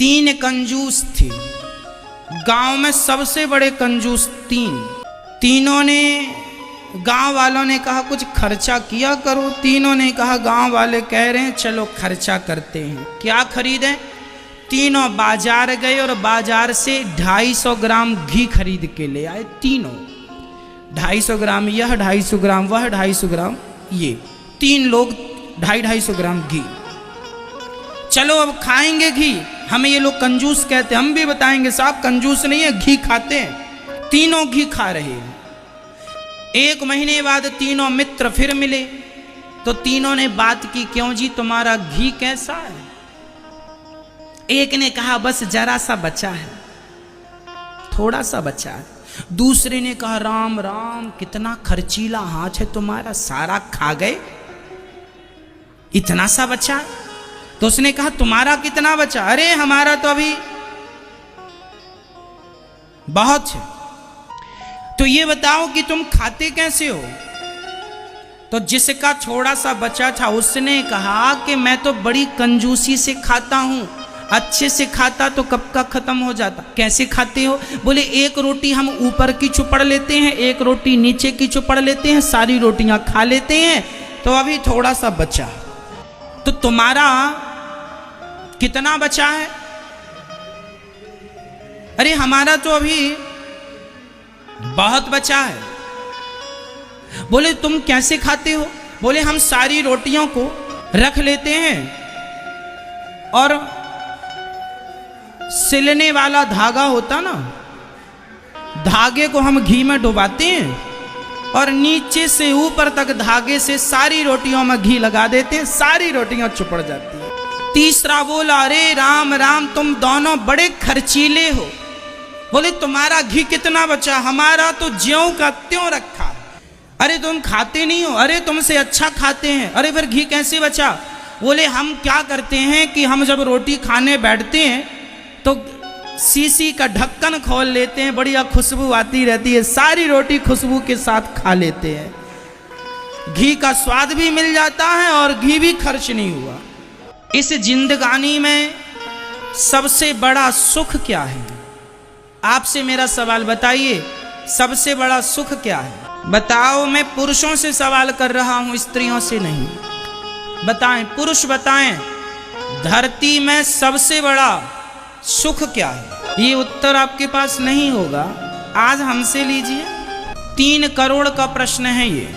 तीन कंजूस थे गांव में, सबसे बड़े कंजूस तीनों ने, गांव वालों ने कहा कुछ खर्चा किया करो। तीनों ने कहा गांव वाले कह रहे हैं चलो खर्चा करते हैं। क्या खरीदें? तीनों बाजार गए और बाजार से 250 ग्राम घी खरीद के ले आए। तीनों 250 ग्राम यह, 250 ग्राम वह, 250 ग्राम ये, तीन लोग 250 ग्राम घी। चलो अब खाएंगे घी। हमें ये लोग कंजूस कहते हैं, हम भी बताएंगे साहब कंजूस नहीं है, घी खाते हैं। तीनों घी खा रहे हैं। 1 महीने बाद तीनों मित्र फिर मिले तो तीनों ने बात की, क्यों जी तुम्हारा घी कैसा है? एक ने कहा बस जरा सा बचा है, थोड़ा सा बचा है। दूसरे ने कहा राम राम कितना खर्चीला हाथ है तुम्हारा, सारा खा गए, इतना सा बचा। तो उसने कहा तुम्हारा कितना बचा? अरे हमारा तो अभी बहुत है। तो ये बताओ कि तुम खाते कैसे हो? तो जिसका थोड़ा सा बचा था उसने कहा कि मैं तो बड़ी कंजूसी से खाता हूं, अच्छे से खाता तो कब का खत्म हो जाता। कैसे खाते हो? बोले 1 रोटी हम ऊपर की चुपड़ लेते हैं, 1 रोटी नीचे की चुपड़ लेते हैं, सारी रोटियां खा लेते हैं, तो अभी थोड़ा सा बचा। तो तुम्हारा कितना बचा है? अरे हमारा तो अभी बहुत बचा है। बोले तुम कैसे खाते हो? बोले हम सारी रोटियों को रख लेते हैं और सिलने वाला धागा होता ना, धागे को हम घी में डुबाते हैं और नीचे से ऊपर तक धागे से सारी रोटियों में घी लगा देते हैं, सारी रोटियां चुपड़ जाती हैं। तीसरा बोला अरे राम राम तुम दोनों बड़े खर्चीले हो। बोले तुम्हारा घी कितना बचा? हमारा तो ज्यों का त्यों रखा। अरे तुम खाते नहीं हो? अरे तुमसे अच्छा खाते हैं। अरे फिर घी कैसे बचा? बोले हम क्या करते हैं कि हम जब रोटी खाने बैठते हैं तो सीसी का ढक्कन खोल लेते हैं, बढ़िया खुशबू आती रहती है, सारी रोटी खुशबू के साथ खा लेते हैं। घी का स्वाद भी मिल जाता है और घी भी खर्च नहीं हुआ। इस जिंदगानी में सबसे बड़ा सुख क्या है? आपसे मेरा सवाल बताइए, सबसे बड़ा सुख क्या है? बताओ। मैं पुरुषों से सवाल कर रहा हूं, स्त्रियों से नहीं। बताएं, पुरुष बताएं, धरती में सबसे बड़ा सुख क्या है? ये उत्तर आपके पास नहीं होगा, आज हमसे लीजिए। 3 करोड़ का प्रश्न है ये।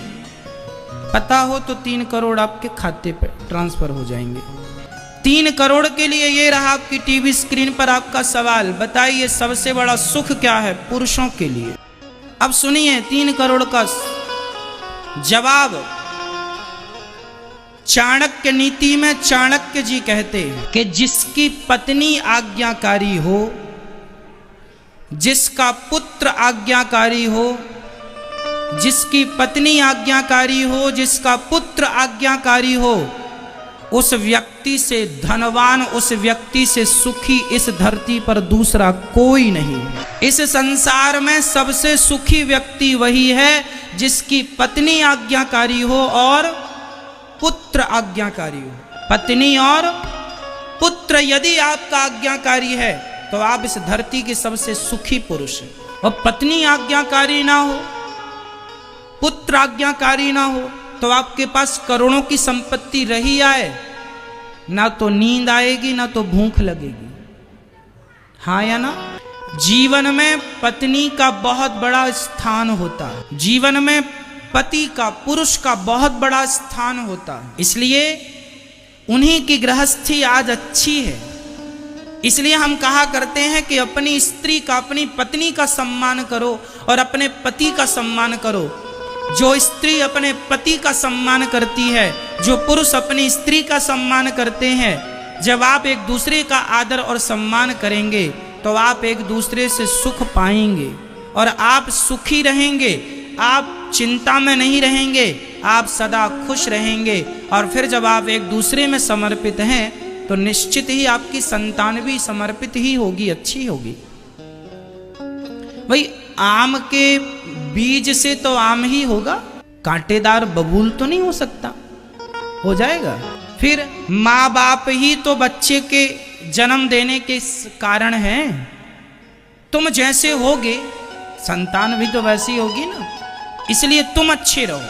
पता हो तो 3 करोड़ आपके खाते पे ट्रांसफर हो जाएंगे। 3 करोड़ के लिए ये रहा आपकी टीवी स्क्रीन पर आपका सवाल। बताइए सबसे बड़ा सुख क्या है पुरुषों के लिए? अब सुनिए 3 करोड़ का जवाब। चाणक्य नीति में चाणक्य जी कहते हैं कि जिसकी पत्नी आज्ञाकारी हो, जिसका पुत्र आज्ञाकारी हो, जिसकी पत्नी आज्ञाकारी हो, जिसका पुत्र आज्ञाकारी हो, उस व्यक्ति से धनवान, उस व्यक्ति से सुखी इस धरती पर दूसरा कोई नहीं। इस संसार में सबसे सुखी व्यक्ति वही है जिसकी पत्नी आज्ञाकारी हो और पुत्र आज्ञाकारी हो। पत्नी और पुत्र यदि आपका आज्ञाकारी है तो आप इस धरती के सबसे सुखी पुरुष हैं। और पत्नी आज्ञाकारी ना हो, पुत्र आज्ञाकारी ना हो तो आपके पास करोड़ों की संपत्ति रही आए, ना तो नींद आएगी ना तो भूख लगेगी। हाँ या ना? जीवन में पत्नी का बहुत बड़ा स्थान होता है, जीवन में पति का, पुरुष का बहुत बड़ा स्थान होता है। इसलिए उन्हीं की गृहस्थी आज अच्छी है। इसलिए हम कहा करते हैं कि अपनी स्त्री का, अपनी पत्नी का सम्मान करो और अपने पति का सम्मान करो। जो स्त्री अपने पति का सम्मान करती है, जो पुरुष अपनी स्त्री का सम्मान करते हैं, जब आप एक दूसरे का आदर और सम्मान करेंगे तो आप एक दूसरे से सुख पाएंगे और आप सुखी रहेंगे। आप चिंता में नहीं रहेंगे, आप सदा खुश रहेंगे। और फिर जब आप एक दूसरे में समर्पित हैं तो निश्चित ही आपकी संतान भी समर्पित ही होगी, अच्छी होगी। भाई आम के बीज से तो आम ही होगा, कांटेदार बबूल तो नहीं हो सकता। हो जाएगा। फिर माँ बाप ही तो बच्चे के जन्म देने के कारण हैं। तुम जैसे होगे संतान भी तो वैसी होगी ना, इसलिए तुम अच्छे रहो,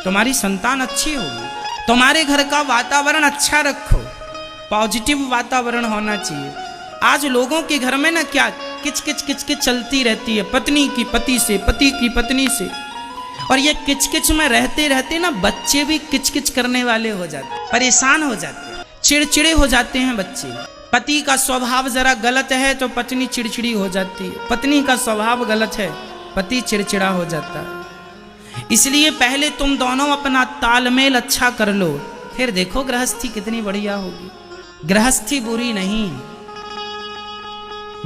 तुम्हारी संतान अच्छी होगी। तुम्हारे घर का वातावरण अच्छा रखो, पॉजिटिव वातावरण होना चाहिए। आज लोगों के घर में ना क्या किच किच किच किच चलती रहती है, पत्नी की पति से, पति की पत्नी से, और ये किच किच में रहते रहते ना बच्चे भी किच किच करने वाले हो जाते, परेशान हो जाते हैं, चिड़चिड़े हो जाते हैं बच्चे। पति का स्वभाव जरा गलत है तो पत्नी चिड़चिड़ी हो जाती है, पत्नी का स्वभाव गलत है पति चिड़चिड़ा हो जाता है। इसलिए पहले तुम दोनों अपना तालमेल अच्छा कर लो, फिर देखो गृहस्थी कितनी बढ़िया होगी। गृहस्थी बुरी नहीं।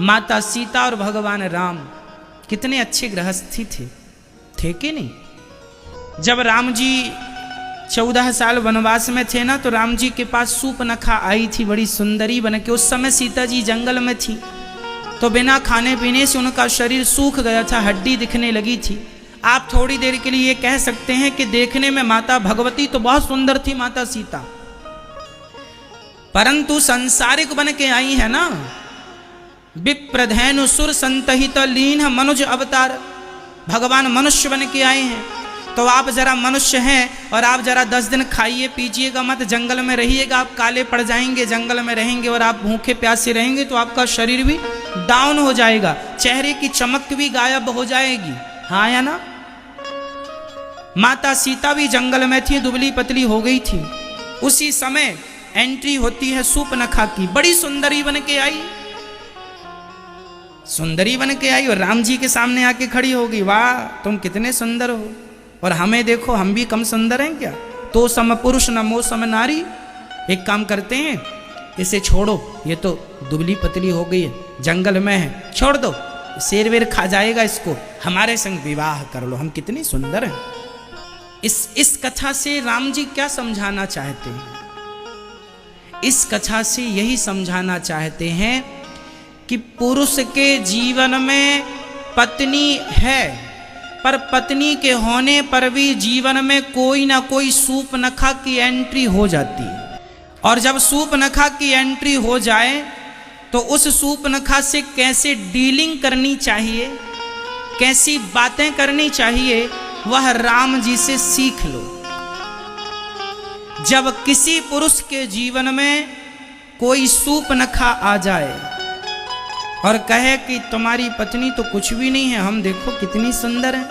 माता सीता और भगवान राम कितने अच्छे गृहस्थी थे कि नहीं? जब राम जी 14 साल वनवास में थे ना, तो राम जी के पास सूर्पनखा आई थी, बड़ी सुंदरी बन के। उस समय सीता जी जंगल में थी, तो बिना खाने पीने से उनका शरीर सूख गया था, हड्डी दिखने लगी थी। आप थोड़ी देर के लिए ये कह सकते हैं कि देखने में माता भगवती तो बहुत सुंदर थी माता सीता, परंतु संसारिक बन के आई है ना। विप्रधेनु सुर संतहित लीन मनुज अवतार, भगवान मनुष्य बन के आए हैं। तो आप जरा मनुष्य हैं और आप जरा 10 दिन खाइए पीजिएगा मत, जंगल में रहिएगा, आप काले पड़ जाएंगे। जंगल में रहेंगे और आप भूखे प्यासे रहेंगे तो आपका शरीर भी डाउन हो जाएगा, चेहरे की चमक भी गायब हो जाएगी। हाँ या ना? माता सीता भी जंगल में थी, दुबली पतली हो गई थी। उसी समय एंट्री होती है सूर्पनखा की, बड़ी सुंदरी बन के आई, सुंदरी बन के आई और राम जी के सामने आके खड़ी हो गई। वाह तुम कितने सुंदर हो, और हमें देखो हम भी कम सुंदर हैं क्या? तो सम पुरुष न मो सम नारी। एक काम करते हैं, इसे छोड़ो, ये तो दुबली पतली हो गई है, जंगल में है, छोड़ दो, शेर वेर खा जाएगा इसको, हमारे संग विवाह कर लो, हम कितनी सुंदर हैं। इस कथा से राम जी क्या समझाना चाहते हैं? इस कथा से यही समझाना चाहते हैं कि पुरुष के जीवन में पत्नी है, पर पत्नी के होने पर भी जीवन में कोई ना कोई सूर्पनखा की एंट्री हो जाती है। और जब सूर्पनखा की एंट्री हो जाए तो उस सूर्पनखा से कैसे डीलिंग करनी चाहिए, कैसी बातें करनी चाहिए, वह राम जी से सीख लो। जब किसी पुरुष के जीवन में कोई सूर्पनखा आ जाए और कहे कि तुम्हारी पत्नी तो कुछ भी नहीं है, हम देखो कितनी सुंदर है,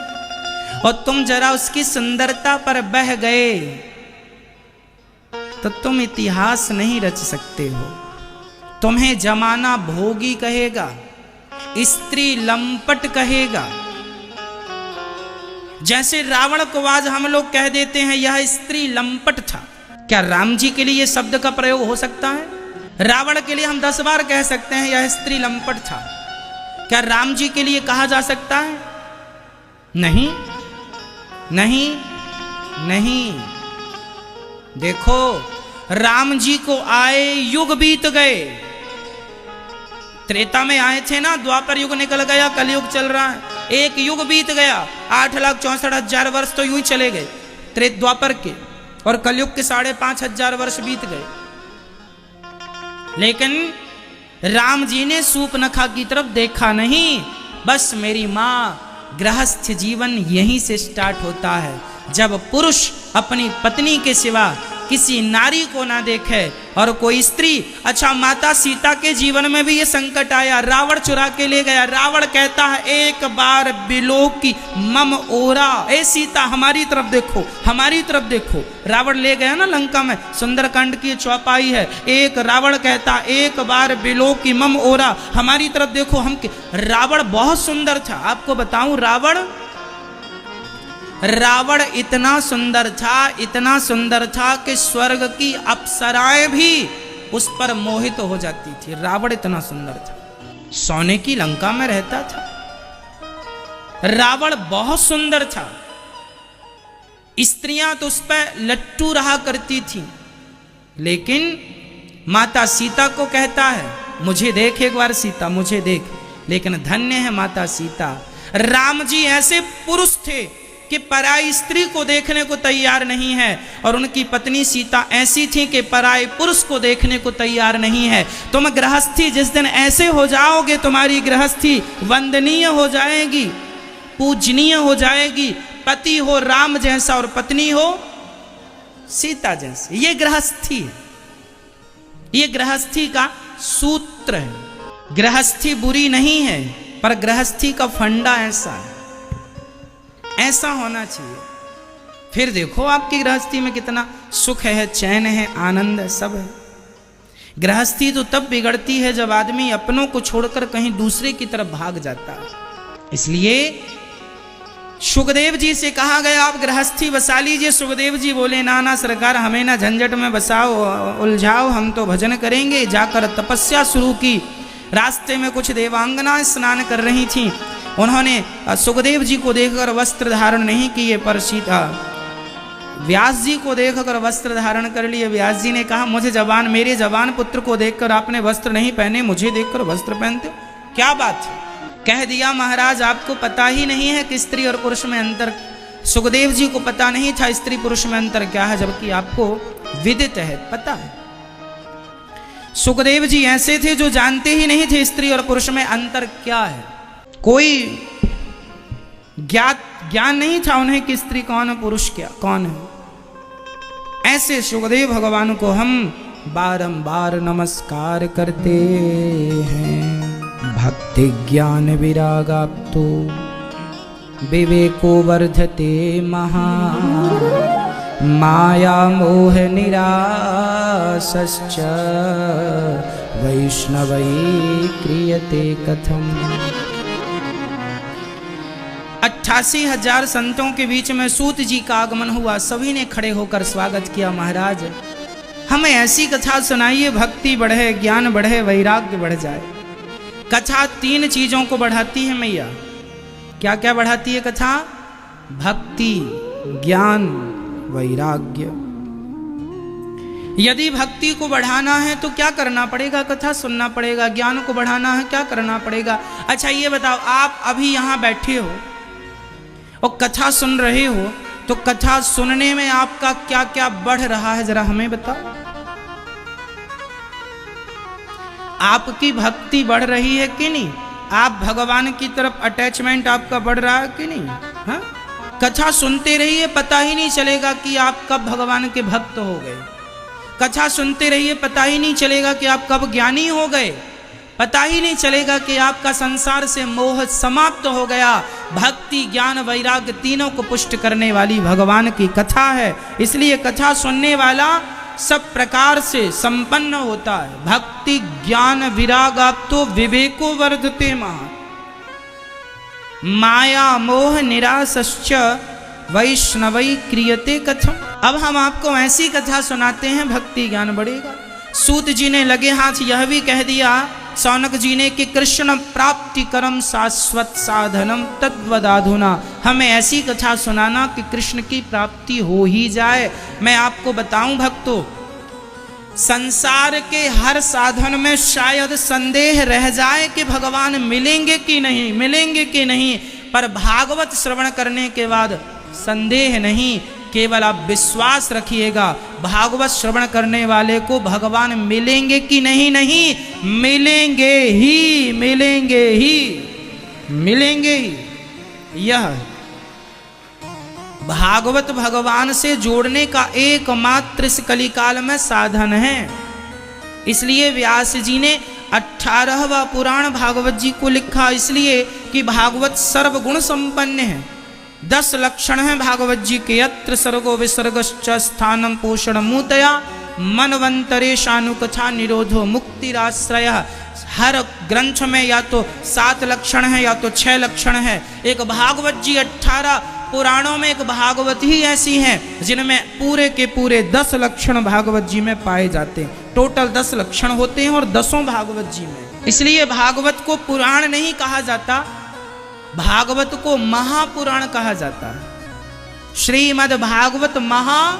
और तुम जरा उसकी सुंदरता पर बह गए, तो तुम इतिहास नहीं रच सकते हो। तुम्हें जमाना भोगी कहेगा, स्त्री लंपट कहेगा। जैसे रावण को आज हम लोग कह देते हैं यह स्त्री लंपट था, क्या राम जी के लिए यह शब्द का प्रयोग हो सकता है? रावण के लिए हम 10 बार कह सकते हैं यह स्त्री लंपट था, क्या राम जी के लिए कहा जा सकता है? नहीं नहीं नहीं। देखो राम जी को आए युग बीत गए, त्रेता में आए थे ना, द्वापर युग निकल गया, कलयुग चल रहा है, एक युग बीत गया, 8,64,000 वर्ष तो यूं ही चले गए द्वापर के, और कलयुग के 5,500 वर्ष बीत गए। लेकिन राम जी ने सूर्पनखा की तरफ देखा नहीं। बस मेरी माँ, गृहस्थ जीवन यहीं से स्टार्ट होता है, जब पुरुष अपनी पत्नी के सिवा किसी नारी को ना देखे और कोई स्त्री। अच्छा, माता सीता के जीवन में भी ये संकट आया, रावण चुरा के ले गया। रावण कहता है एक बार बिलोकी मम ओरा, ए सीता हमारी तरफ देखो, हमारी तरफ देखो। रावण ले गया ना लंका में, सुंदरकांड की चौपाई है। एक रावण कहता एक बार बिलोकी मम ओरा, हमारी तरफ देखो हम। रावण बहुत सुंदर था, आपको बताऊं, रावण इतना सुंदर था, इतना सुंदर था कि स्वर्ग की अप्सराएं भी उस पर मोहित हो जाती थी। रावण इतना सुंदर था, सोने की लंका में रहता था। रावण बहुत सुंदर था, स्त्रियां तो उस पर लट्टू रहा करती थी। लेकिन माता सीता को कहता है मुझे देख एक बार सीता, मुझे देख। लेकिन धन्य है माता सीता, राम जी ऐसे पुरुष थे कि पराई स्त्री को देखने को तैयार नहीं है, और उनकी पत्नी सीता ऐसी थी कि पराई पुरुष को देखने को तैयार नहीं है। तुम गृहस्थी जिस दिन ऐसे हो जाओगे, तुम्हारी गृहस्थी वंदनीय हो जाएगी, पूजनीय हो जाएगी। पति हो राम जैसा और पत्नी हो सीता जैसी। ये गृहस्थी है, ये गृहस्थी का सूत्र है। गृहस्थी बुरी नहीं है, पर गृहस्थी का फंडा ऐसा है, ऐसा होना चाहिए। फिर देखो आपकी गृहस्थी में कितना सुख है, चैन है, आनंद है, सब है। गृहस्थी तो तब बिगड़ती है जब आदमी अपनों को छोड़कर कहीं दूसरे की तरफ भाग जाता है। इसलिए सुखदेव जी से कहा गया आप गृहस्थी बसा लीजिए। सुखदेव जी बोले ना ना सरकार, हमें ना झंझट में बसाओ, उलझाओ, हम तो भजन करेंगे। जाकर तपस्या शुरू की। रास्ते में कुछ देवांगना स्नान कर रही थीं। उन्होंने सुखदेव जी को देखकर वस्त्र धारण नहीं किए, पर सीता व्यास जी को देखकर वस्त्र धारण कर लिए। व्यास जी ने कहा मुझे जवान, मेरे जवान पुत्र को देखकर आपने वस्त्र नहीं पहने, मुझे देखकर वस्त्र पहनते हो, क्या बात है? कह दिया महाराज आपको पता ही नहीं है कि स्त्री और पुरुष में अंतर। सुखदेव जी को पता नहीं था स्त्री पुरुष में अंतर क्या है, जबकि आपको विदित है, पता है। सुखदेव जी ऐसे थे जो जानते ही नहीं थे स्त्री और पुरुष में अंतर क्या है। कोई ज्ञान नहीं था उन्हें कि स्त्री कौन है, पुरुष क्या कौन है। ऐसे सुखदेव भगवान को हम बारंबार नमस्कार करते हैं। भक्ति ज्ञान विरागाप्तो विवेको वर्धते महा माया मोह निरासश्च वैष्णवै क्रियते कथम। 88,000 संतों के बीच में सूत जी का आगमन हुआ। सभी ने खड़े होकर स्वागत किया। महाराज हमें ऐसी कथा सुनाइए, भक्ति बढ़े, ज्ञान बढ़े, वैराग्य बढ़ जाए। कथा 3 चीजों को बढ़ाती है मैया। क्या क्या बढ़ाती है कथा? भक्ति, ज्ञान, वैराग्य। यदि भक्ति को बढ़ाना है तो क्या करना पड़ेगा? कथा सुनना पड़ेगा। ज्ञान को बढ़ाना है क्या करना पड़ेगा? अच्छा ये बताओ, आप अभी यहां बैठे हो और कथा सुन रहे हो, तो कथा सुनने में आपका क्या क्या बढ़ रहा है, जरा हमें बताओ। आपकी भक्ति बढ़ रही है कि नहीं? आप भगवान की तरफ अटैचमेंट आपका बढ़ रहा है कि नहीं? हाँ? कथा सुनते रहिए, पता ही नहीं चलेगा कि आप कब भगवान के भक्त हो गए। कथा सुनते रहिए, पता ही नहीं चलेगा कि आप कब ज्ञानी हो गए। पता ही नहीं चलेगा कि आपका संसार से मोह समाप्त हो गया। भक्ति, ज्ञान, वैराग्य तीनों को पुष्ट करने वाली भगवान की कथा है। इसलिए कथा सुनने वाला सब प्रकार से संपन्न होता है। भक्ति, ज्ञान, विरागाप्तो विवेको वर्धते महा माया मोह निरासश्च वैष्णवै क्रियते कथम। अब हम आपको ऐसी कथा सुनाते हैं, भक्ति ज्ञान बढ़ेगा। सूत जी ने लगे हाथ यह भी कह दिया सौनक जी ने कि कृष्ण प्राप्ति करम शाश्वत साधनम तद्वदाधुना। हमें ऐसी कथा सुनाना कि कृष्ण की प्राप्ति हो ही जाए। मैं आपको बताऊं भक्तों, संसार के हर साधन में शायद संदेह रह जाए कि भगवान मिलेंगे कि नहीं, मिलेंगे कि नहीं, पर भागवत श्रवण करने के बाद संदेह नहीं, केवल आप विश्वास रखिएगा। भागवत श्रवण करने वाले को भगवान मिलेंगे कि नहीं? नहीं, मिलेंगे ही, मिलेंगे ही, मिलेंगे ही। यह भागवत भगवान से जोड़ने का एकमात्र इस कलिकाल में साधन है। इसलिए व्यास जी ने 18वां पुराण भागवत जी को लिखा, इसलिए कि भागवत सर्वगुण संपन्न है। 10 लक्षण हैं भागवत जी के। यत्र सर्गो विसर्गश्च स्थानम पोषण मूतया मनवंतरे शानुकथा निरोधो मुक्तिराश्रय। हर ग्रंथ में या तो 7 लक्षण है या तो 6 लक्षण है। एक भागवत जी 18 पुराणों में एक भागवत ही ऐसी हैं जिनमें पूरे के पूरे 10 लक्षण भागवत जी में पाए जाते हैं। टोटल 10 लक्षण होते हैं और 10 भागवत जी में। इसलिए भागवत को पुराण नहीं कहा जाता, भागवत को महापुराण कहा जाता है। श्रीमद् भागवत महा,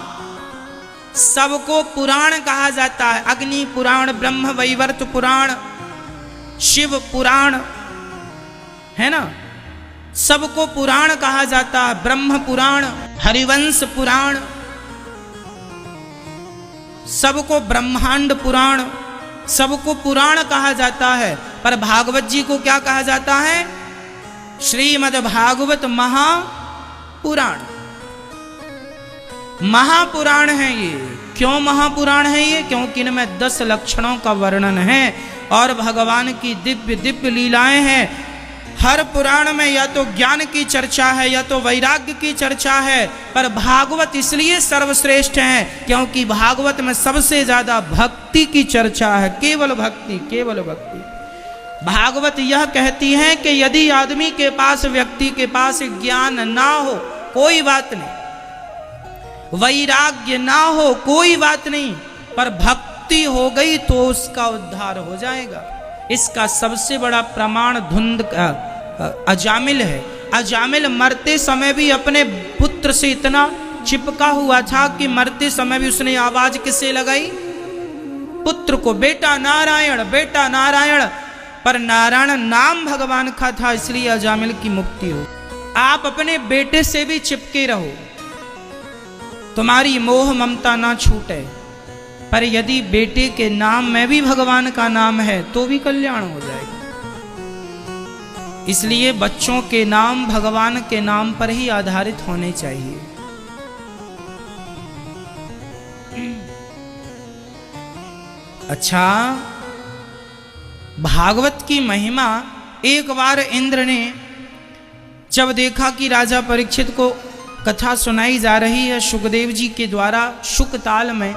सबको पुराण कहा जाता है। अग्नि पुराण, ब्रह्म वैवर्त पुराण, शिव पुराण, है ना, सबको पुराण कहा जाता है, ब्रह्म पुराण, हरिवंश पुराण, सबको ब्रह्मांड पुराण, सबको पुराण कहा जाता है। पर भागवत जी को क्या कहा जाता है? श्रीमद् भागवत महापुराण। महापुराण है ये। क्यों महापुराण है ये? क्योंकि इनमें 10 लक्षणों का वर्णन है और भगवान की दिव्य दिव्य लीलाएं हैं। हर पुराण में या तो ज्ञान की चर्चा है या तो वैराग्य की चर्चा है, पर भागवत इसलिए सर्वश्रेष्ठ है क्योंकि भागवत में सबसे ज्यादा भक्ति की चर्चा है। केवल भक्ति, केवल भक्ति। भागवत यह कहती है कि यदि आदमी के पास, व्यक्ति के पास ज्ञान ना हो कोई बात नहीं, वैराग्य ना हो कोई बात नहीं, पर भक्ति हो गई तो उसका उद्धार हो जाएगा। इसका सबसे बड़ा प्रमाण धुंध अजामिल है। अजामिल मरते समय भी अपने पुत्र से इतना चिपका हुआ था कि मरते समय भी उसने आवाज किससे लगाई? पुत्र को, बेटा नारायण, बेटा नारायण। पर नारायण नाम भगवान का था, इसलिए अजामिल की मुक्ति हो। आप अपने बेटे से भी चिपके रहो, तुम्हारी मोह ममता ना छूटे, पर यदि बेटे के नाम में भी भगवान का नाम है तो भी कल्याण हो जाएगा। इसलिए बच्चों के नाम भगवान के नाम पर ही आधारित होने चाहिए। अच्छा, भागवत की महिमा, एक बार इंद्र ने जब देखा कि राजा परीक्षित को कथा सुनाई जा रही है सुखदेव जी के द्वारा शुकताल में,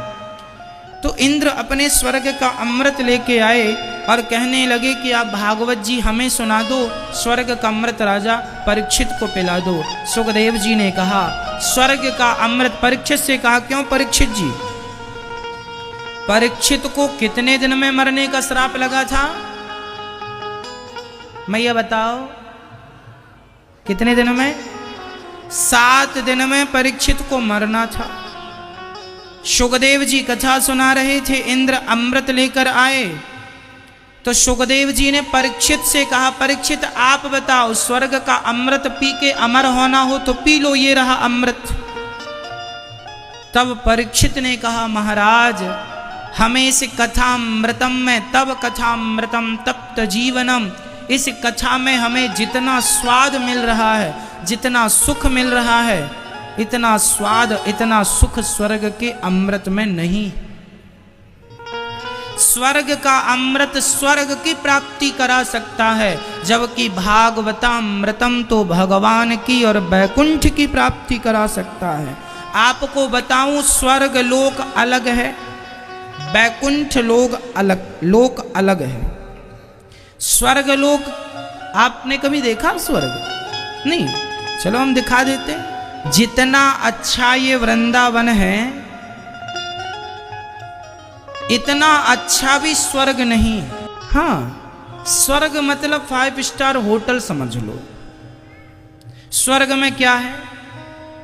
तो इंद्र अपने स्वर्ग का अमृत लेके आए और कहने लगे कि आप भागवत जी हमें सुना दो, स्वर्ग का अमृत राजा परीक्षित को पिला दो। सुखदेव जी ने कहा स्वर्ग का अमृत, परीक्षित से कहा क्यों परीक्षित जी? परीक्षित को कितने दिन में मरने का श्राप लगा था? मैया बताओ, कितने दिन में? 7 दिन में परीक्षित को मरना था। सुखदेव जी कथा सुना रहे थे, इंद्र अमृत लेकर आए तो सुखदेव जी ने परीक्षित से कहा परीक्षित आप बताओ, स्वर्ग का अमृत पी के अमर होना हो तो पी लो, ये रहा अमृत। तब परीक्षित ने कहा महाराज हमें इस कथामृतम में, तब कथामृतम तप्त जीवनम, इस कथा में हमें जितना स्वाद मिल रहा है, जितना सुख मिल रहा है, इतना स्वाद, इतना सुख स्वर्ग के अमृत में नहीं। स्वर्ग का अमृत स्वर्ग की प्राप्ति करा सकता है, जबकि भागवतामृतम तो भगवान की और वैकुंठ की प्राप्ति करा सकता है। आपको बताऊं, स्वर्ग लोक अलग है, वैकुंठ लोक अलग है। स्वर्ग लोक आपने कभी देखा? स्वर्ग नहीं, चलो हम दिखा देते हैं। जितना अच्छा ये वृंदावन है इतना अच्छा भी स्वर्ग नहीं। हाँ, स्वर्ग मतलब 5 स्टार होटल समझ लो। स्वर्ग में क्या है?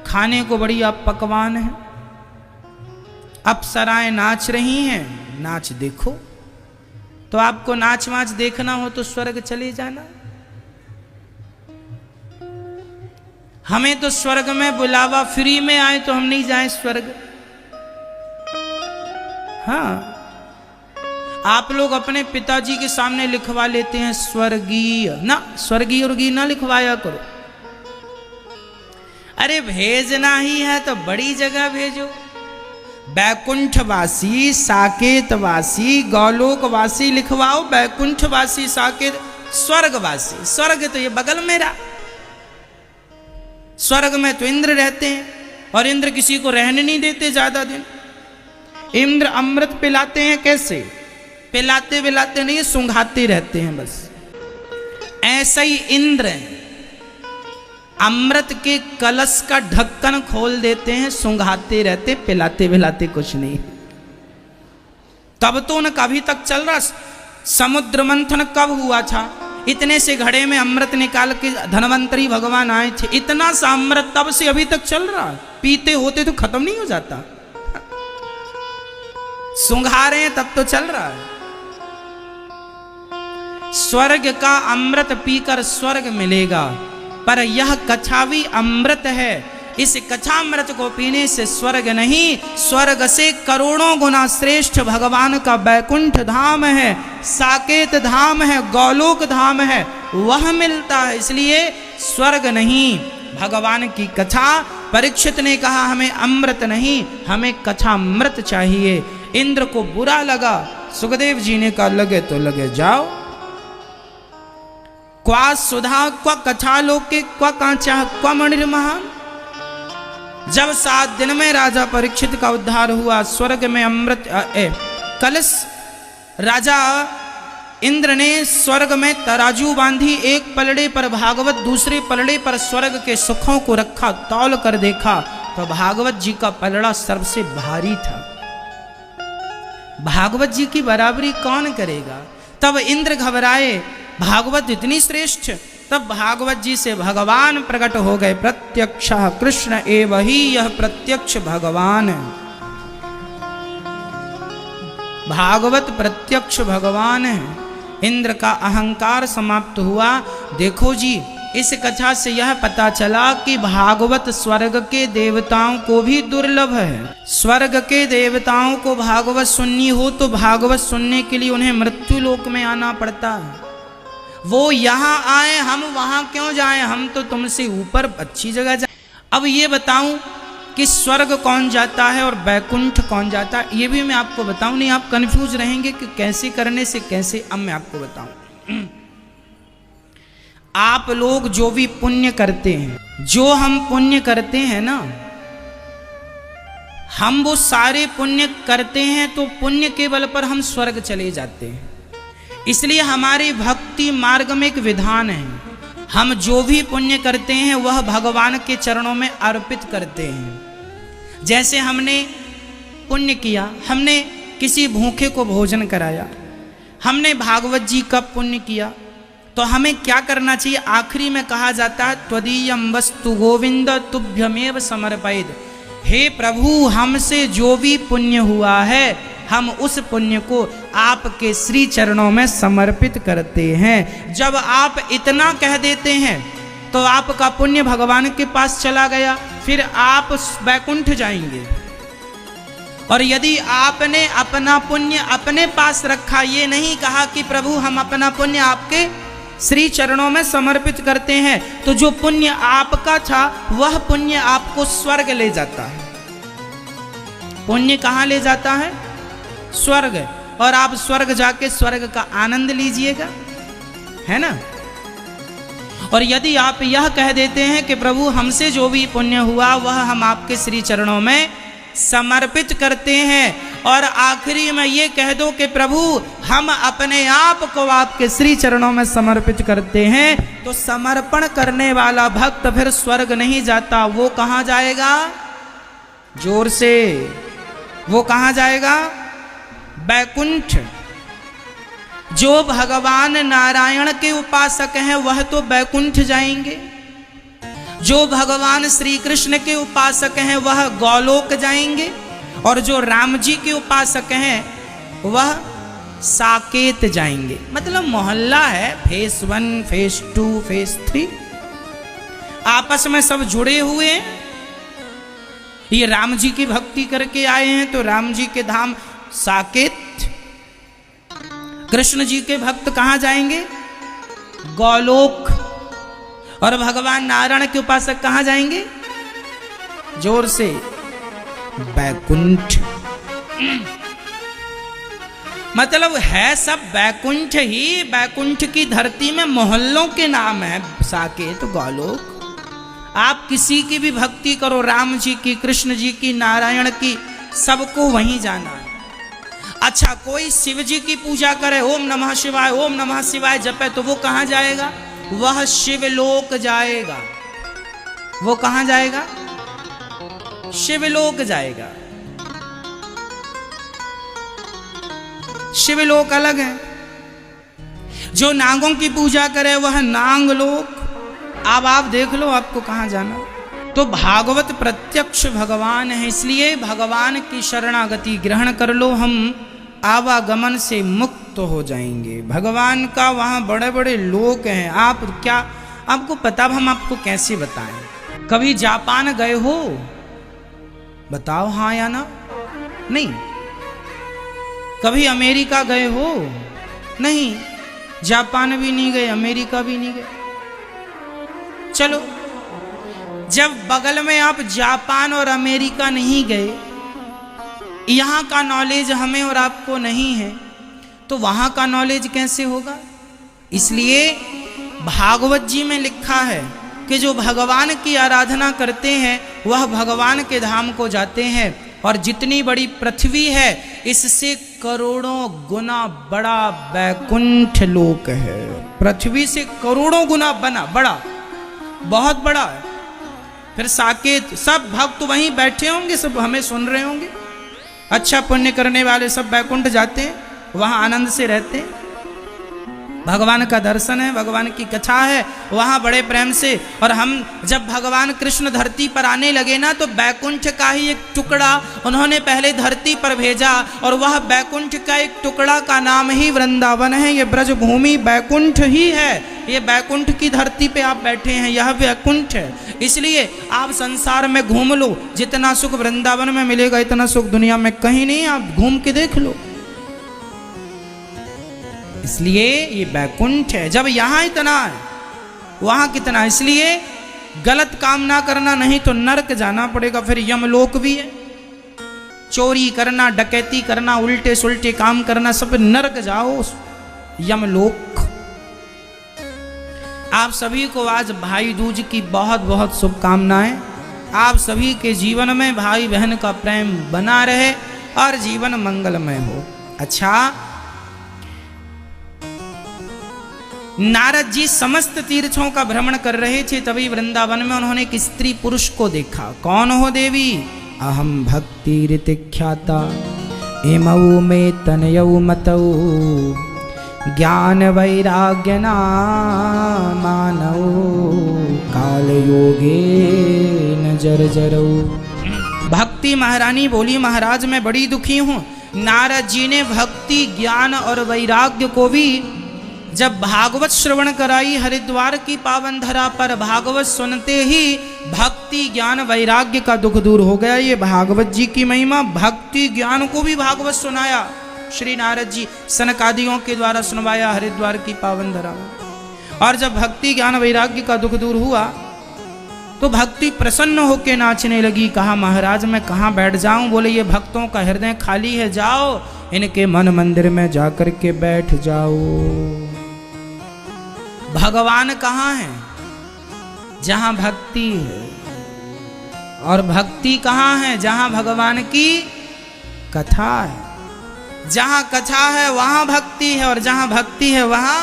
खाने को बढ़िया पकवान है, अप्सराएं नाच रही हैं, नाच देखो। तो आपको नाच वाच देखना हो तो स्वर्ग चले जाना। हमें तो स्वर्ग में बुलावा फ्री में आए तो हम नहीं जाएं स्वर्ग। हाँ, आप लोग अपने पिताजी के सामने लिखवा लेते हैं स्वर्गीय, ना स्वर्गीय और गी ना लिखवाया करो। अरे भेजना ही है तो बड़ी जगह भेजो। बैकुंठवासी, साकेतवासी, गौलोकवासी लिखवाओ, बैकुंठवासी, साकेत, स्वर्गवासी। स्वर्ग तो ये बगल मेरा। स्वर्ग में तो इंद्र रहते हैं और इंद्र किसी को रहने नहीं देते ज्यादा दिन। इंद्र अमृत पिलाते हैं, कैसे पिलाते पिलाते नहीं, सुंघाते रहते हैं बस। ऐसा ही इंद्र अमृत के कलश का ढक्कन खोल देते हैं, सुंघाते रहते, पिलाते पिलाते कुछ नहीं। तब तो न कभी तक चल रहा। समुद्र मंथन कब हुआ था? इतने से घड़े में अमृत निकाल के धनवंतरी भगवान आए थे, इतना सा अमृत तब से अभी तक चल रहा। पीते होते तो खत्म नहीं हो जाता, सुंघा रहे हैं तब तो चल रहा है। स्वर्ग का अमृत पीकर स्वर्ग मिलेगा। पर यह कछा भी अमृत है। इस कछामृत को पीने से स्वर्ग नहीं, स्वर्ग से करोड़ों गुना श्रेष्ठ भगवान का बैकुंठ धाम है, साकेत धाम है, गोलोक धाम है, वह मिलता है। इसलिए स्वर्ग नहीं, भगवान की कथा। परीक्षित ने कहा हमें अमृत नहीं, हमें कछामृत चाहिए। इंद्र को बुरा लगा, सुखदेव जी ने कहा लगे तो लगे जाओ। क्वा सुधा क्वा कछा लोके क्वा कांचा क्वा मणिर्महा। जब 7 दिन में राजा परीक्षित का उद्धार हुआ, स्वर्ग में अमृत कलश, राजा इंद्र ने स्वर्ग में तराजू बांधी, एक पलड़े पर भागवत, दूसरे पलड़े पर स्वर्ग के सुखों को रखा। तौल कर देखा तो भागवत जी का पलड़ा सबसे भारी था। भागवत जी की बराबरी कौन करेगा? तब इंद्र घबराए, भागवत इतनी श्रेष्ठ। तब भागवत जी से भगवान प्रकट हो गए। प्रत्यक्ष कृष्ण एव ही, यह प्रत्यक्ष भगवान है। भागवत प्रत्यक्ष भगवान है। इंद्र का अहंकार समाप्त हुआ। देखो जी, इस कथा से यह पता चला कि भागवत स्वर्ग के देवताओं को भी दुर्लभ है। स्वर्ग के देवताओं को भागवत सुननी हो तो भागवत सुनने के लिए उन्हें मृत्यु लोक में आना पड़ता है। वो यहाँ आए, हम वहां क्यों जाएं? हम तो तुमसे ऊपर अच्छी जगह जाए। अब ये बताऊं कि स्वर्ग कौन जाता है और बैकुंठ कौन जाता है, ये भी मैं आपको बताऊं। नहीं आप कंफ्यूज रहेंगे कि कैसे करने से कैसे। अब मैं आपको बताऊं, आप लोग जो भी पुण्य करते हैं, जो हम पुण्य करते हैं ना, हम वो सारे पुण्य करते हैं तो पुण्य के बल पर हम स्वर्ग चले जाते हैं। इसलिए हमारी भक्ति मार्ग में एक विधान है, हम जो भी पुण्य करते हैं वह भगवान के चरणों में अर्पित करते हैं। जैसे हमने पुण्य किया, हमने किसी भूखे को भोजन कराया, हमने भागवत जी का पुण्य किया, तो हमें क्या करना चाहिए? आखिरी में कहा जाता है त्वदीयम वस्तु गोविंद तुभ्यमेव समर्पयेत्। हे प्रभु, हमसे जो भी पुण्य हुआ है हम उस पुण्य को आपके श्री चरणों में समर्पित करते हैं। जब आप इतना कह देते हैं तो आपका पुण्य भगवान के पास चला गया, फिर आप बैकुंठ जाएंगे। और यदि आपने अपना पुण्य अपने पास रखा, ये नहीं कहा कि प्रभु हम अपना पुण्य आपके श्री चरणों में समर्पित करते हैं, तो जो पुण्य आपका था वह पुण्य आपको स्वर्ग ले जाता है। पुण्य कहाँ ले जाता है? स्वर्ग। और आप स्वर्ग जाके स्वर्ग का आनंद लीजिएगा, है ना। और यदि आप यह कह देते हैं कि प्रभु हमसे जो भी पुण्य हुआ वह हम आपके श्री चरणों में समर्पित करते हैं, और आखिरी में ये कह दो कि प्रभु हम अपने आप को आपके श्री चरणों में समर्पित करते हैं, तो समर्पण करने वाला भक्त फिर स्वर्ग नहीं जाता। वो कहाँ जाएगा? जोर से, वो कहाँ जाएगा? बैकुंठ। जो भगवान नारायण के उपासक हैं वह तो बैकुंठ जाएंगे, जो भगवान श्री कृष्ण के उपासक हैं वह गोलोक जाएंगे, और जो राम जी के उपासक हैं वह साकेत जाएंगे। मतलब मोहल्ला है, फेस 1, फेस 2, फेस 3, आपस में सब जुड़े हुए हैं। ये राम जी की भक्ति करके आए हैं तो राम जी के धाम साकेत। कृष्ण जी के भक्त कहाँ जाएंगे? गोलोक। और भगवान नारायण के उपासक कहाँ जाएंगे? जोर से, बैकुंठ। मतलब है सब बैकुंठ ही। बैकुंठ की धरती में मोहल्लों के नाम है, साकेत, गोलोक। आप किसी की भी भक्ति करो, राम जी की, कृष्ण जी की, नारायण की, सबको वहीं जाना है। अच्छा, कोई शिव जी की पूजा करे, ओम नमः शिवाय, ओम नमः शिवाय जपे, तो वो कहाँ जाएगा? वह शिवलोक जाएगा। वो कहाँ जाएगा? शिवलोक जाएगा। शिवलोक अलग है। जो नागों की पूजा करे वह नांगलोक। अब आप देख लो आपको कहाँ जाना। तो भागवत प्रत्यक्ष भगवान है, इसलिए भगवान की शरणागति ग्रहण कर लो, हम आवागमन से मुक्त हो जाएंगे। भगवान का वहाँ बड़े बड़े लोक हैं। आप क्या आपको पता, हम आपको कैसे बताएं? कभी जापान गए हो? बताओ हाँ या ना। नहीं। कभी अमेरिका गए हो? नहीं। जापान भी नहीं गए, अमेरिका भी नहीं गए। चलो, जब बगल में आप जापान और अमेरिका नहीं गए, यहां का नॉलेज हमें और आपको नहीं है, तो वहां का नॉलेज कैसे होगा? इसलिए भागवत जी में लिखा है कि जो भगवान की आराधना करते हैं वह भगवान के धाम को जाते हैं, और जितनी बड़ी पृथ्वी है इससे करोड़ों गुना बड़ा वैकुंठ लोक है। पृथ्वी से करोड़ों गुना बड़ा, बहुत बड़ा है। फिर साकेत, सब भक्त वहीं बैठे होंगे, सब हमें सुन रहे होंगे। अच्छा पुण्य करने वाले सब वैकुंठ जाते हैं, वहां आनंद से रहते हैं। भगवान का दर्शन है, भगवान की कथा है, वहां बड़े प्रेम से। और हम जब भगवान कृष्ण धरती पर आने लगे ना, तो बैकुंठ का ही एक टुकड़ा उन्होंने पहले धरती पर भेजा, और वह बैकुंठ का एक टुकड़ा का नाम ही वृंदावन है। ये ब्रज भूमि बैकुंठ ही है। ये बैकुंठ की धरती पे आप बैठे हैं, यह बैकुंठ है। इसलिए आप संसार में घूम लो, जितना सुख वृंदावन में मिलेगा इतना सुख दुनिया में कहीं नहीं, आप घूम के देख लो। इसलिए ये बैकुंठ है। जब यहां इतना है, वहां कितना। इसलिए गलत काम ना करना, नहीं तो नरक जाना पड़ेगा। फिर यमलोक भी है। चोरी करना, डकैती करना, उल्टे सुल्टे काम करना, सब नरक जाओ, यमलोक। आप सभी को आज भाई दूज की बहुत बहुत शुभकामनाएं। आप सभी के जीवन में भाई बहन का प्रेम बना रहे और जीवन मंगलमय हो। अच्छा, नारद जी समस्त तीर्थों का भ्रमण कर रहे थे, तभी वृंदावन में उन्होंने एक स्त्री पुरुष को देखा। कौन हो देवी? अहम भक्ति ऋतिख्याता इमऊ में तनयऊ मतऊ ज्ञान वैराग्य मानऊ काल योगे न जर्जरऊ। भक्ति महारानी बोली, महाराज मैं बड़ी दुखी हूँ। नारद जी ने भक्ति, ज्ञान और वैराग्य को भी जब भागवत श्रवण कराई हरिद्वार की पावन धरा पर, भागवत सुनते ही भक्ति ज्ञान वैराग्य का दुख दूर हो गया। ये भागवत जी की महिमा। भक्ति ज्ञान को भी भागवत सुनाया श्री नारद जी, सनकादियों के द्वारा सुनवाया हरिद्वार की पावन धरा में। और जब भक्ति ज्ञान वैराग्य का दुख दूर हुआ तो भक्ति प्रसन्न होकर नाचने लगी। कहा महाराज मैं कहाँ बैठ जाऊं? बोले ये भक्तों का हृदय खाली है, जाओ इनके मन मंदिर में जाकर के बैठ जाओ। भगवान कहाँ है? जहां भक्ति है। और भक्ति कहाँ है? जहां भगवान की कथा है। जहां कथा है वहां भक्ति है, और जहां भक्ति है वहां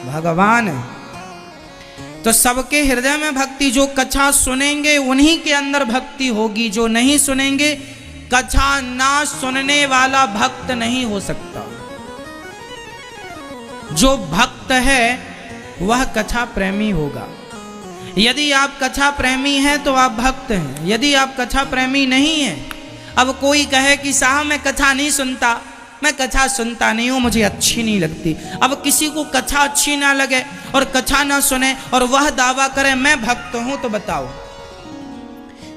भगवान है। तो सबके हृदय में भक्ति। जो कथा सुनेंगे उन्हीं के अंदर भक्ति होगी, जो नहीं सुनेंगे, कथा ना सुनने वाला भक्त नहीं हो सकता। जो भक्त है वह कथा प्रेमी होगा। यदि आप कथा प्रेमी हैं तो आप भक्त हैं। यदि आप कथा प्रेमी नहीं हैं, अब कोई कहे कि साहब मैं कथा नहीं सुनता, मैं कथा सुनता नहीं हूं, मुझे अच्छी नहीं लगती। अब किसी को कथा अच्छी ना लगे और कथा ना सुने और वह दावा करे मैं भक्त हूं, तो बताओ,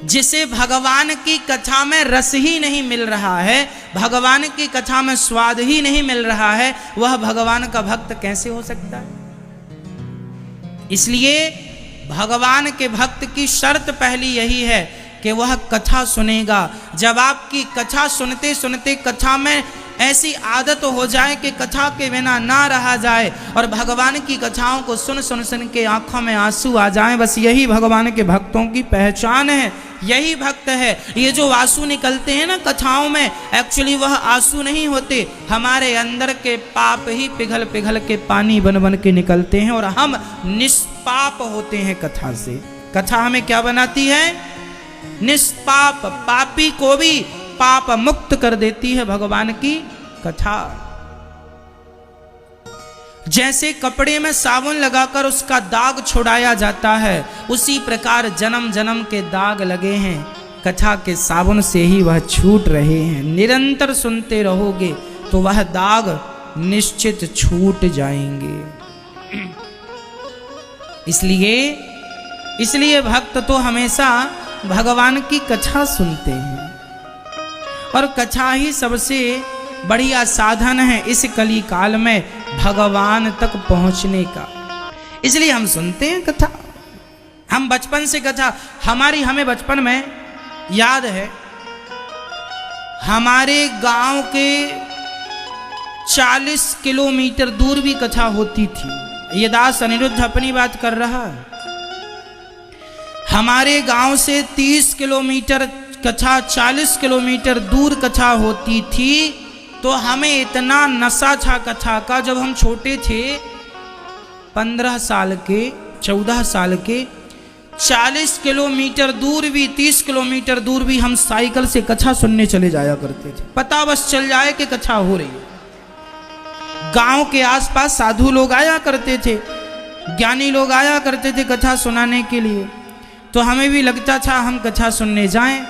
जिसे भगवान की कथा में रस ही नहीं मिल रहा है, भगवान की कथा में स्वाद ही नहीं मिल रहा है, वह भगवान का भक्त कैसे हो सकता है? इसलिए भगवान के भक्त की शर्त पहली यही है कि वह कथा सुनेगा। जब आपकी कथा सुनते सुनते कथा में ऐसी आदत हो जाए कि कथा के बिना ना रहा जाए, और भगवान की कथाओं को सुन सुन सुन के आंखों में आंसू आ जाए, बस यही भगवान के भक्तों की पहचान है। यही भक्त है। ये जो आंसू निकलते हैं ना कथाओं में, एक्चुअली वह आंसू नहीं होते, हमारे अंदर के पाप ही पिघल पिघल के पानी बन बन के निकलते हैं, और हम निष्पाप होते हैं कथा से। कथा हमें क्या बनाती है? निष्पाप। पापी को भी पाप मुक्त कर देती है भगवान की कथा। जैसे कपड़े में साबुन लगाकर उसका दाग छुड़ाया जाता है, उसी प्रकार जन्म जन्म के दाग लगे हैं, कथा के साबुन से ही वह छूट रहे हैं। निरंतर सुनते रहोगे तो वह दाग निश्चित छूट जाएंगे। इसलिए भक्त तो हमेशा भगवान की कथा सुनते हैं, और कथा ही सबसे बढ़िया साधन है इस कली काल में भगवान तक पहुंचने का। इसलिए हम सुनते हैं कथा। हम बचपन से कथा, हमें बचपन में याद है, हमारे गांव के 40 किलोमीटर दूर भी कथा होती थी। ये दास अनिरुद्ध अपनी बात कर रहा है। हमारे गांव से 30 किलोमीटर कथा, 40 किलोमीटर दूर कथा होती थी। तो हमें इतना नशा था कथा का, जब हम छोटे थे 15 साल के, 14 साल के, 40 किलोमीटर दूर भी, 30 किलोमीटर दूर भी हम साइकिल से कथा सुनने चले जाया करते थे। पता बस चल जाए कि कथा हो रही है। गांव के आसपास साधु लोग आया करते थे, ज्ञानी लोग आया करते थे कथा सुनाने के लिए। तो हमें भी लगता था हम कथा सुनने जाएं,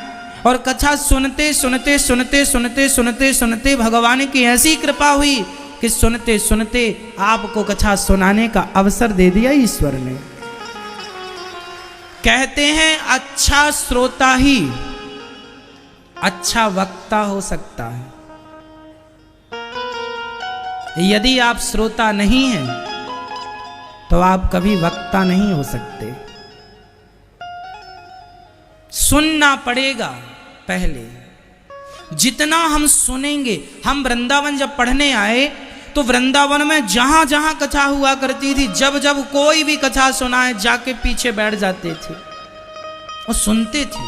और कथा सुनते सुनते सुनते सुनते सुनते सुनते भगवान की ऐसी कृपा हुई कि सुनते सुनते आपको कथा सुनाने का अवसर दे दिया ईश्वर ने। कहते हैं अच्छा श्रोता ही अच्छा वक्ता हो सकता है। यदि आप श्रोता नहीं हैं तो आप कभी वक्ता नहीं हो सकते। सुनना पड़ेगा पहले। जितना हम सुनेंगे, हम वृंदावन जब पढ़ने आए तो वृंदावन में जहां जहां कथा हुआ करती थी, जब जब कोई भी कथा सुनाए जाके पीछे बैठ जाते थे और सुनते थे।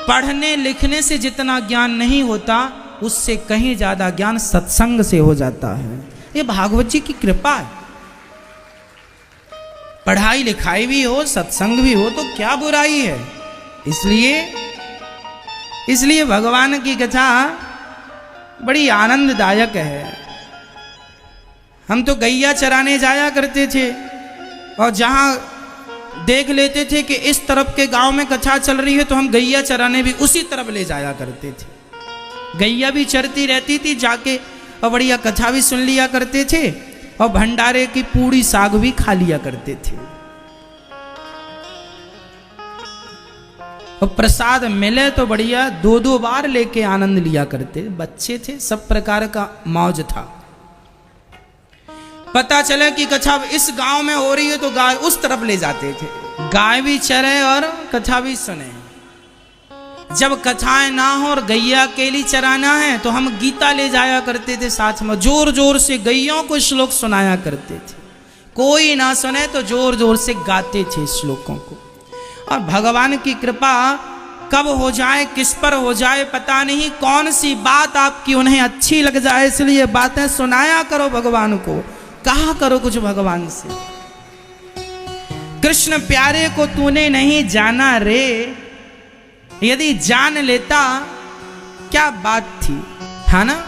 पढ़ने लिखने से जितना ज्ञान नहीं होता, उससे कहीं ज्यादा ज्ञान सत्संग से हो जाता है। ये भागवत जी की कृपा है। पढ़ाई लिखाई भी हो, सत्संग भी हो तो क्या बुराई है। इसलिए भगवान की कथा बड़ी आनंददायक है। हम तो गैया चराने जाया करते थे, और जहां देख लेते थे कि इस तरफ के गांव में कथा चल रही है तो हम गैया चराने भी उसी तरफ ले जाया करते थे। गैया भी चरती रहती थी जाके, और बढ़िया कथा भी सुन लिया करते थे, और भंडारे की पूड़ी साग भी खा लिया करते थे। और प्रसाद मिले तो बढ़िया 2-2 बार लेके आनंद लिया करते। बच्चे थे, सब प्रकार का मौज था। पता चले कि कथा इस गांव में हो रही है तो गाय उस तरफ ले जाते थे, गाय भी चरे और कथा भी सुने। जब कथाएं ना हो और गैया अकेली चराना है तो हम गीता ले जाया करते थे साथ में, जोर जोर से गैयों को श्लोक सुनाया करते थे। कोई ना सुने तो जोर जोर से गाते थे श्लोकों को। और भगवान की कृपा कब हो जाए, किस पर हो जाए पता नहीं, कौन सी बात आपकी उन्हें अच्छी लग जाए, इसलिए बातें सुनाया करो भगवान को, कहा करो कुछ भगवान से। कृष्ण प्यारे को तूने नहीं जाना रे, यदि जान लेता क्या बात थी, है ना।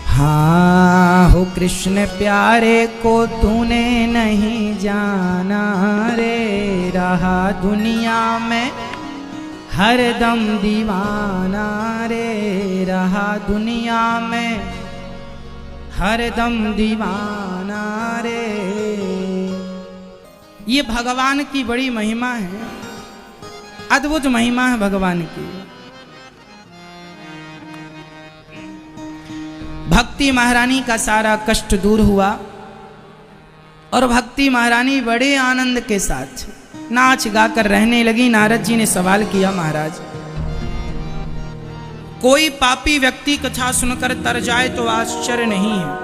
हाँ हो कृष्ण प्यारे को तूने नहीं जाना रे, रहा दुनिया में हरदम दीवाना रे, रहा दुनिया में हरदम दीवाना रे। ये भगवान की बड़ी महिमा है, अद्भुत महिमा है भगवान की। भक्ति महारानी का सारा कष्ट दूर हुआ, और भक्ति महारानी बड़े आनंद के साथ नाच गाकर रहने लगी। नारद जी ने सवाल किया, महाराज कोई पापी व्यक्ति कथा सुनकर तर जाए तो आश्चर्य नहीं है,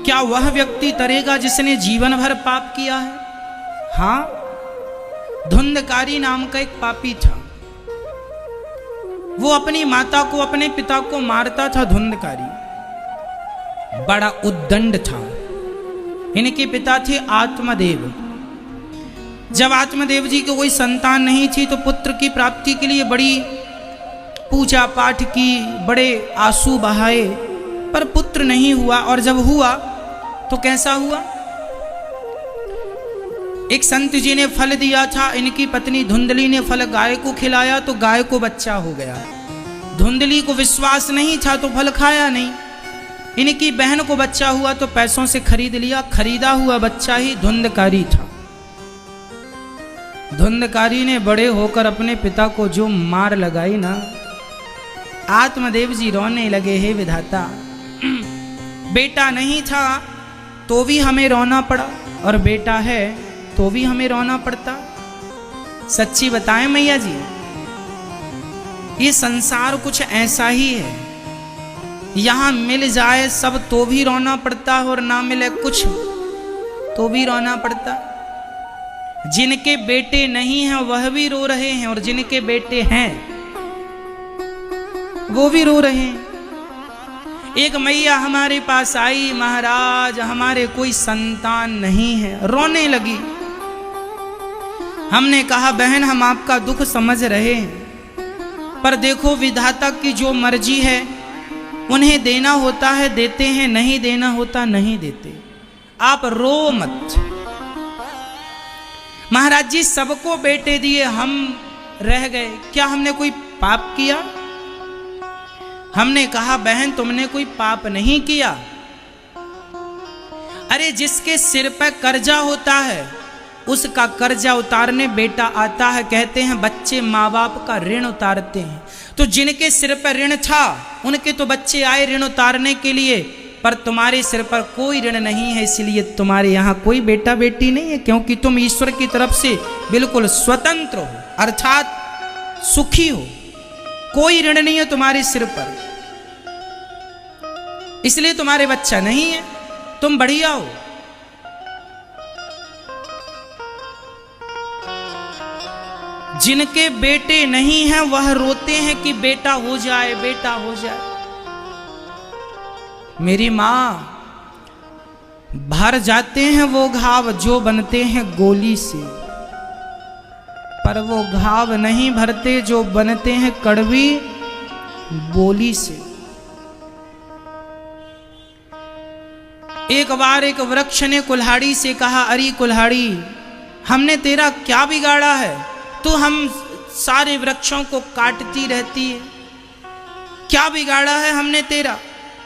क्या वह व्यक्ति तरेगा जिसने जीवन भर पाप किया है? हाँ, धुंधकारी नाम का एक पापी था, वो अपनी माता को अपने पिता को मारता था। धुंधकारी बड़ा उद्दंड था। इनके पिता थे आत्मदेव। जब आत्मदेव जी को कोई संतान नहीं थी तो पुत्र की प्राप्ति के लिए बड़ी पूजा पाठ की, बड़े आंसू बहाए, पर पुत्र नहीं हुआ। और जब हुआ तो कैसा हुआ? एक संत जी ने फल दिया था, इनकी पत्नी धुंधली ने फल गाय को खिलाया तो गाय को बच्चा हो गया। धुंधली को विश्वास नहीं था तो फल खाया नहीं। इनकी बहन को बच्चा हुआ तो पैसों से खरीद लिया, खरीदा हुआ बच्चा ही धुंधकारी था। धुंधकारी ने बड़े होकर अपने पिता को जो मार लगाई ना, आत्मदेव जी रोने लगे, हे विधाता, बेटा नहीं था तो भी हमें रोना पड़ा और बेटा है तो भी हमें रोना पड़ता। सच्ची बताएं मैया जी, ये संसार कुछ ऐसा ही है, यहां मिल जाए सब तो भी रोना पड़ता और ना मिले कुछ तो भी रोना पड़ता। जिनके बेटे नहीं हैं वह भी रो रहे हैं और जिनके बेटे हैं वो भी रो रहे हैं। एक मैया हमारे पास आई, महाराज हमारे कोई संतान नहीं है, रोने लगी। हमने कहा बहन हम आपका दुख समझ रहे हैं, पर देखो विधाता की जो मर्जी है, उन्हें देना होता है देते हैं, नहीं देना होता नहीं देते, आप रो मत। महाराज जी सबको बेटे दिए, हम रह गए, क्या हमने कोई पाप किया? हमने कहा बहन तुमने कोई पाप नहीं किया। अरे जिसके सिर पर कर्जा होता है उसका कर्जा उतारने बेटा आता है। कहते हैं बच्चे माँ बाप का ऋण उतारते हैं, तो जिनके सिर पर ऋण था उनके तो बच्चे आए ऋण उतारने के लिए, पर तुम्हारे सिर पर कोई ऋण नहीं है, इसलिए तुम्हारे यहाँ कोई बेटा बेटी नहीं है, क्योंकि तुम ईश्वर की तरफ से बिल्कुल स्वतंत्र हो, अर्थात सुखी हो, कोई ऋण नहीं है तुम्हारे सिर पर, इसलिए तुम्हारे बच्चा नहीं है, तुम बढ़िया हो। जिनके बेटे नहीं हैं वह रोते हैं कि बेटा हो जाए, बेटा हो जाए। मेरी मां, भर जाते हैं वो घाव जो बनते हैं गोली से, पर वो घाव नहीं भरते जो बनते हैं कड़वी बोली से। एक बार एक वृक्ष ने कुल्हाड़ी से कहा, अरे कुल्हाड़ी हमने तेरा क्या बिगाड़ा है, तू हम सारे वृक्षों को काटती रहती है, क्या बिगाड़ा है हमने तेरा,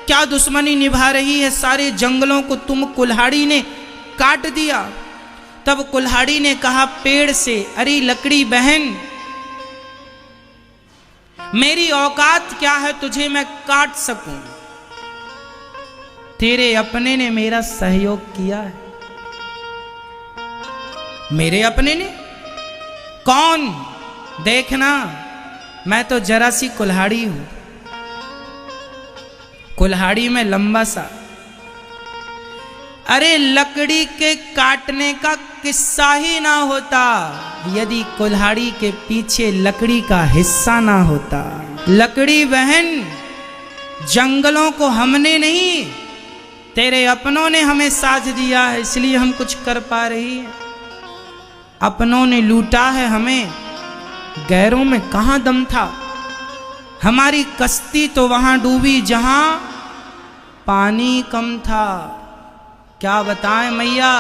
क्या दुश्मनी निभा रही है, सारे जंगलों को तुम कुल्हाड़ी ने काट दिया। तब कुल्हाड़ी ने कहा पेड़ से, अरे लकड़ी बहन मेरी औकात क्या है तुझे मैं काट सकूं, तेरे अपने ने मेरा सहयोग किया है। मेरे अपने ने कौन? देखना मैं तो जरा सी कुल्हाड़ी हूं, कुल्हाड़ी में लंबा सा। अरे लकड़ी के काटने का किस्सा ही ना होता यदि कुल्हाड़ी के पीछे लकड़ी का हिस्सा ना होता। लकड़ी बहन जंगलों को हमने नहीं, तेरे अपनों ने हमें साथ दिया है, इसलिए हम कुछ कर पा रही हैं। अपनों ने लूटा है हमें, गैरों में कहां दम था। हमारी कश्ती तो वहां डूबी जहां पानी कम था। क्या बताएं मैया,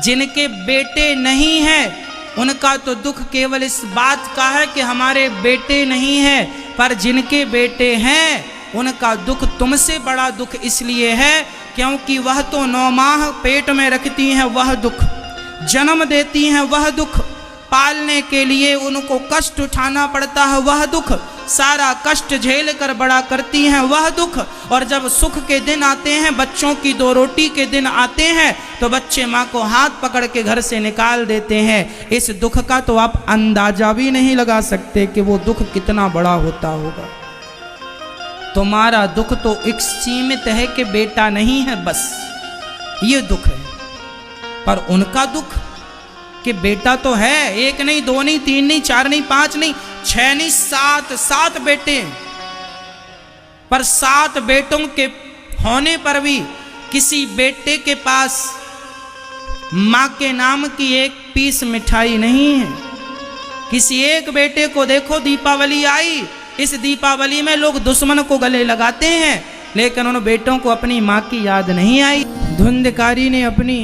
जिनके बेटे नहीं हैं उनका तो दुख केवल इस बात का है कि हमारे बेटे नहीं हैं, पर जिनके बेटे हैं उनका दुख तुमसे बड़ा दुख इसलिए है क्योंकि वह तो 9 माह पेट में रखती हैं, वह दुख जन्म देती हैं, वह दुख पालने के लिए उनको कष्ट उठाना पड़ता है, वह दुख सारा कष्ट झेल कर बड़ा करती हैं, वह दुख। और जब सुख के दिन आते हैं, बच्चों की 2 रोटी के दिन आते हैं, तो बच्चे माँ को हाथ पकड़ के घर से निकाल देते हैं। इस दुख का तो आप अंदाजा भी नहीं लगा सकते कि वो दुख कितना बड़ा होता होगा। तुम्हारा दुख तो एक सीमित है कि बेटा नहीं है, बस ये दुख है, पर उनका दुख कि बेटा तो है, 1 नहीं 2 नहीं 3 नहीं 4 नहीं 5 नहीं 6 नहीं 7 बेटे, पर 7 बेटों के होने पर भी किसी बेटे के पास माँ के नाम की 1 पीस मिठाई नहीं है। किसी एक बेटे को देखो, दीपावली आई, इस दीपावली में लोग दुश्मन को गले लगाते हैं, लेकिन उन बेटों को अपनी माँ की याद नहीं आई। धुंधकारी ने अपनी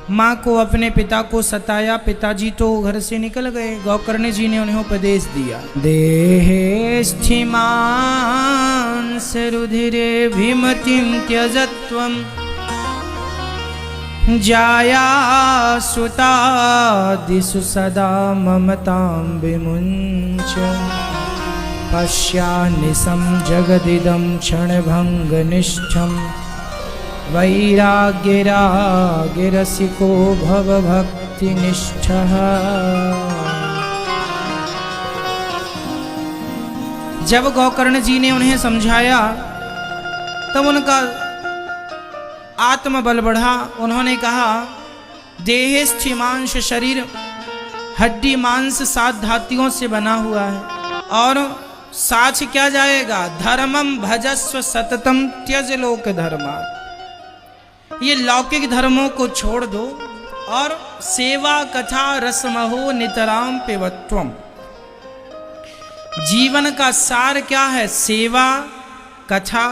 माँ को अपने पिता को सताया। पिताजी तो घर से निकल गए। गौकर्ण जी ने उन्हें उपदेश दिया, देहे स्थिमांस रुधिरे भीमतिं त्यजत्वम् जाया सुतादिषु सदा ममतां विमुञ्च पश्यानिशं जगदिदं क्षणभङ्गनिष्ठं वैराग्यरागिरसिको भवभक्तिनिष्ठः। जब गौकर्ण जी ने उन्हें समझाया तब उनका आत्मबल बढ़ा। उन्होंने कहा, देहस्थीमांश शरीर हड्डी मांस 7 धातुओं से बना हुआ है और साच क्या जाएगा, धर्मम भजस्व सततम त्यज लोक धर्मा। ये लौकिक धर्मों को छोड़ दो और सेवा कथा रसमहो नितराम पिबत्वम। जीवन का सार क्या है, सेवा कथा।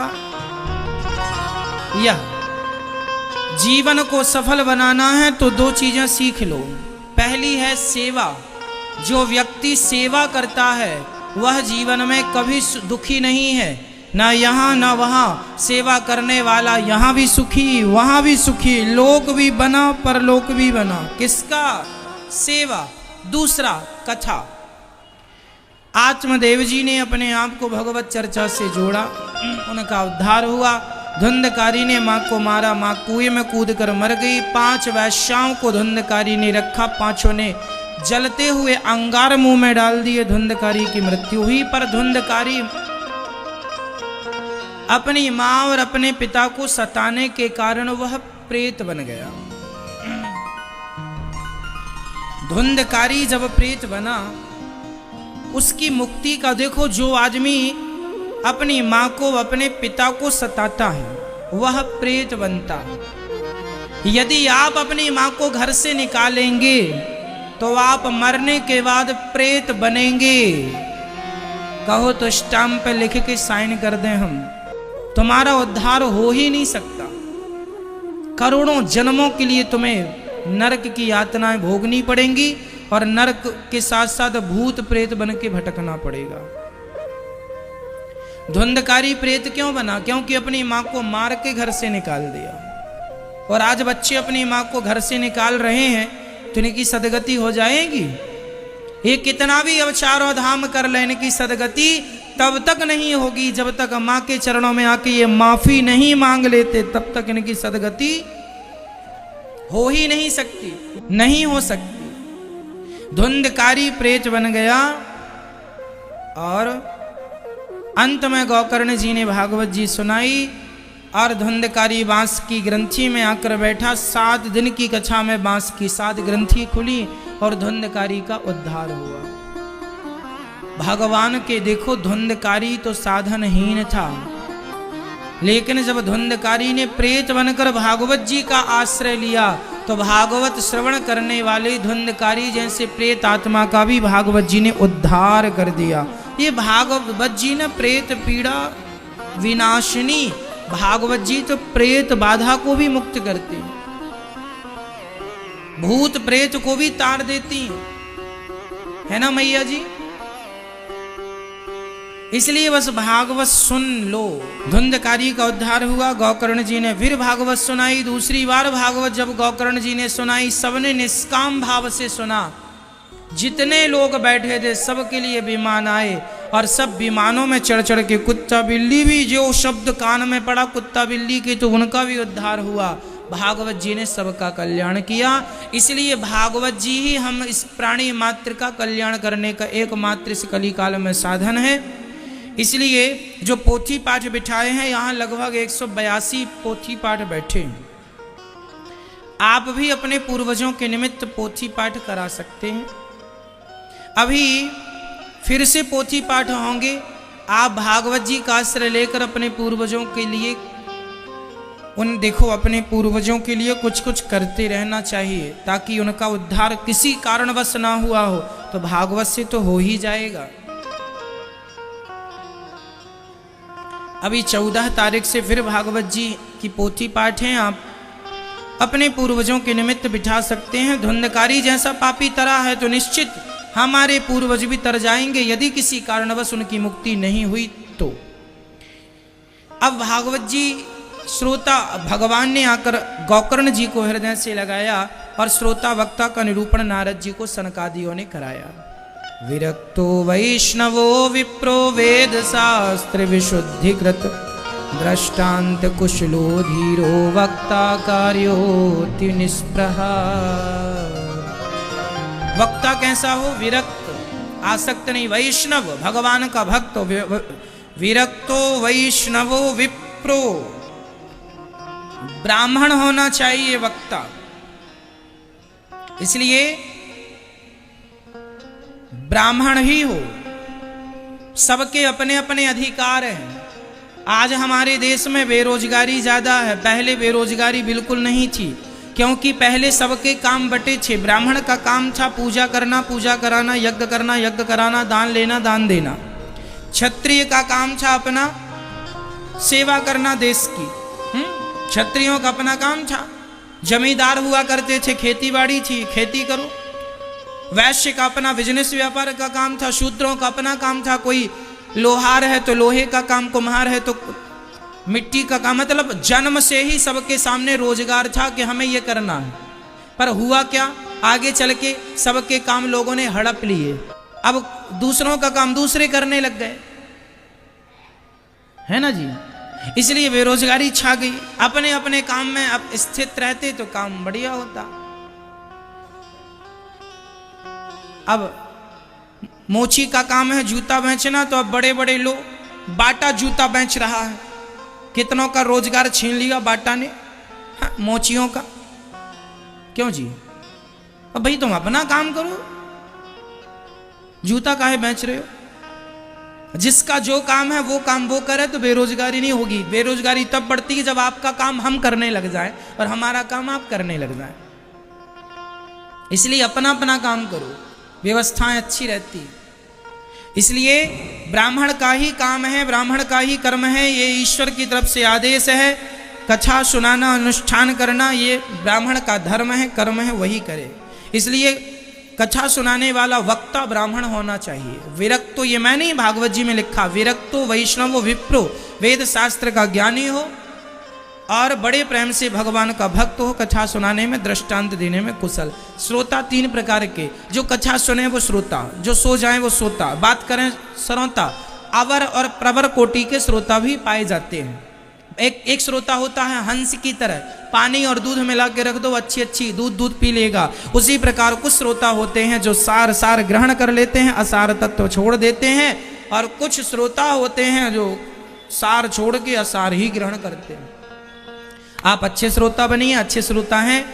यह जीवन को सफल बनाना है तो 2 चीजें सीख लो। पहली है सेवा। जो व्यक्ति सेवा करता है वह जीवन में कभी दुखी नहीं है, ना यहाँ ना वहाँ। सेवा करने वाला यहाँ भी सुखी वहाँ भी सुखी, लोक भी बना परलोक भी बना। किसका? सेवा। दूसरा कथा। आत्मदेव जी ने अपने आप को भगवत चर्चा से जोड़ा, उनका उद्धार हुआ। धुंधकारी ने माँ को मारा, माँ कुएं में कूद कर मर गई। 5 वैश्याओं को धुंधकारी ने रखा, 5 ने जलते हुए अंगार मुंह में डाल दिए। धुंधकारी की मृत्यु हुई। पर धुंधकारी अपनी माँ और अपने पिता को सताने के कारण वह प्रेत बन गया। धुंधकारी जब प्रेत बना, उसकी मुक्ति का देखो। जो आदमी अपनी माँ को अपने पिता को सताता है वह प्रेत बनता है। यदि आप अपनी माँ को घर से निकालेंगे तो आप मरने के बाद प्रेत बनेंगे। कहो तो स्टाम्प पे लिख के साइन कर दें हम, तुम्हारा उद्धार हो ही नहीं सकता। करोड़ों जन्मों के लिए तुम्हें नरक की यातनाएं भोगनी पड़ेंगी और नरक के साथ साथ भूत प्रेत बन के भटकना पड़ेगा। धुंधकारी प्रेत क्यों बना? क्योंकि अपनी माँ को मार के घर से निकाल दिया। और आज बच्चे अपनी माँ को घर से निकाल रहे हैं तो इनकी सदगति हो जाएगी? ये कितना भी अवचारों धाम कर ले, इनकी सदगति तब तक नहीं होगी जब तक माँ के चरणों में आके ये माफी नहीं मांग लेते। तब तक इनकी सदगति हो ही नहीं सकती, नहीं हो सकती। धुंधकारी प्रेत बन गया और अंत में गौकर्ण जी ने भागवत जी सुनाई और धुंधकारी बांस की ग्रंथि में आकर बैठा। 7 दिन की कथा में बांस की 7 ग्रंथि खुली और धुंधकारी का उद्धार हुआ। भगवान के देखो, धुंधकारी तो साधनहीन था, लेकिन जब धुंधकारी ने प्रेत बनकर भागवत जी का आश्रय लिया तो भागवत श्रवण करने वाले धुंधकारी जैसे प्रेत आत्मा का भी भागवत जी ने उद्धार कर दिया। ये भागवत जी ने प्रेत पीड़ा विनाशिनी। भागवत जी तो प्रेत बाधा को भी मुक्त करती, भूत प्रेत को भी तार देती है ना मैया जी। इसलिए बस भागवत सुन लो। धुंधकारी का उद्धार हुआ। गौकर्ण जी ने फिर भागवत सुनाई। दूसरी बार भागवत जब गौकर्ण जी ने सुनाई, सबने निष्काम भाव से सुना। जितने लोग बैठे थे सबके लिए विमान आए और सब विमानों में चढ़ चढ़ के, कुत्ता बिल्ली भी जो शब्द कान में पड़ा कुत्ता बिल्ली के, तो उनका भी उद्धार हुआ। भागवत जी ने सबका कल्याण किया। इसलिए भागवत जी ही हम इस प्राणी मात्र का कल्याण करने का एकमात्र इस कलिकाल में साधन है। इसलिए जो पोथी पाठ बिठाए हैं, यहाँ लगभग 182 पोथी पाठ बैठे। आप भी अपने पूर्वजों के निमित्त पोथी पाठ करा सकते हैं। अभी फिर से पोथी पाठ होंगे। आप भागवत जी का आश्रय लेकर अपने पूर्वजों के लिए देखो अपने पूर्वजों के लिए कुछ कुछ करते रहना चाहिए, ताकि उनका उद्धार किसी कारणवश ना हुआ हो तो भागवत से तो हो ही जाएगा। अभी 14 तारीख से फिर भागवत जी की पोथी पाठ हैं। आप अपने पूर्वजों के निमित्त बिठा सकते हैं। धुंधकारी जैसा पापी तरा है तो निश्चित हमारे पूर्वज भी तर जाएंगे यदि किसी कारणवश उनकी मुक्ति नहीं हुई तो। अब भागवत जी श्रोता भगवान ने आकर गोकर्ण जी को हृदय से लगाया और श्रोता वक्ता का निरूपण नारद जी को सनकादियों ने कराया। विरक्तो वैष्णवो विप्रो वेद शास्त्र विशुद्धिकृत दृष्टांत कुशलो धीरो वक्ता कार्योति निष्प्रहा। वक्ता कैसा हो? विरक्त, आसक्त नहीं, वैष्णव भगवान का भक्त। विरक्तो वैष्णवो विप्रो, ब्राह्मण होना चाहिए वक्ता। इसलिए ब्राह्मण ही हो। सबके अपने अपने अधिकार हैं। आज हमारे देश में बेरोजगारी ज्यादा है, पहले बेरोजगारी बिल्कुल नहीं थी, क्योंकि पहले सबके काम बटे थे। ब्राह्मण का काम था पूजा करना, पूजा कराना, यज्ञ करना, यज्ञ कराना, दान लेना, दान देना। क्षत्रिय का काम था अपना सेवा करना देश की। क्षत्रियों का अपना काम था। जमींदार हुआ करते थे, खेती बाड़ी थी, खेती करो। वैश्य का अपना बिजनेस व्यापार का काम था। शूद्रों का अपना काम था, कोई लोहार है तो लोहे का काम, कुम्हार है तो मिट्टी का काम। मतलब जन्म से ही सबके सामने रोजगार था कि हमें ये करना है। पर हुआ क्या, आगे चल के सबके काम लोगों ने हड़प लिए। अब दूसरों का काम दूसरे करने लग गए, है ना जी। इसलिए बेरोजगारी छा गई। अपने अपने काम में अब स्थित रहते तो काम बढ़िया होता। अब मोची का काम है जूता बेचना, तो अब बड़े बड़े लोग बाटा जूता बेच रहा है। कितनों का रोजगार छीन लिया बाटा ने, मोचियों का। क्यों जी? अब भाई तुम अपना काम करो, जूता काहे बेच रहे हो? जिसका जो काम है वो काम वो करे तो बेरोजगारी नहीं होगी। बेरोजगारी तब बढ़ती है जब आपका काम हम करने लग जाए और हमारा काम आप करने लग जाए। इसलिए अपना अपना काम करो, व्यवस्थाएं अच्छी रहती। इसलिए ब्राह्मण का ही काम है, ब्राह्मण का ही कर्म है, ये ईश्वर की तरफ से आदेश है। कथा सुनाना, अनुष्ठान करना, ये ब्राह्मण का धर्म है, कर्म है, वही करे। इसलिए कथा सुनाने वाला वक्ता ब्राह्मण होना चाहिए। विरक्तो, ये मैंने ही भागवत जी में लिखा, विरक्तो वैष्णवो विप्रो, वेद शास्त्र का ज्ञानी हो और बड़े प्रेम से भगवान का भक्त हो, कथा सुनाने में, दृष्टांत देने में कुशल। श्रोता तीन प्रकार के, जो कथा सुने वो श्रोता, जो सो जाए वो सोता, बात करें श्रोता। अवर और प्रवर कोटि के श्रोता भी पाए जाते हैं। एक श्रोता होता है हंस की तरह, पानी और दूध मिला के रख दो, अच्छी अच्छी दूध पी लेगा। उसी प्रकार कुछ श्रोता होते हैं जो सार ग्रहण कर लेते हैं, असार तत्व छोड़ देते हैं। और कुछ श्रोता होते हैं जो सार छोड़ के असार ही ग्रहण करते हैं। आप अच्छे श्रोता बनिए, अच्छे श्रोता हैं।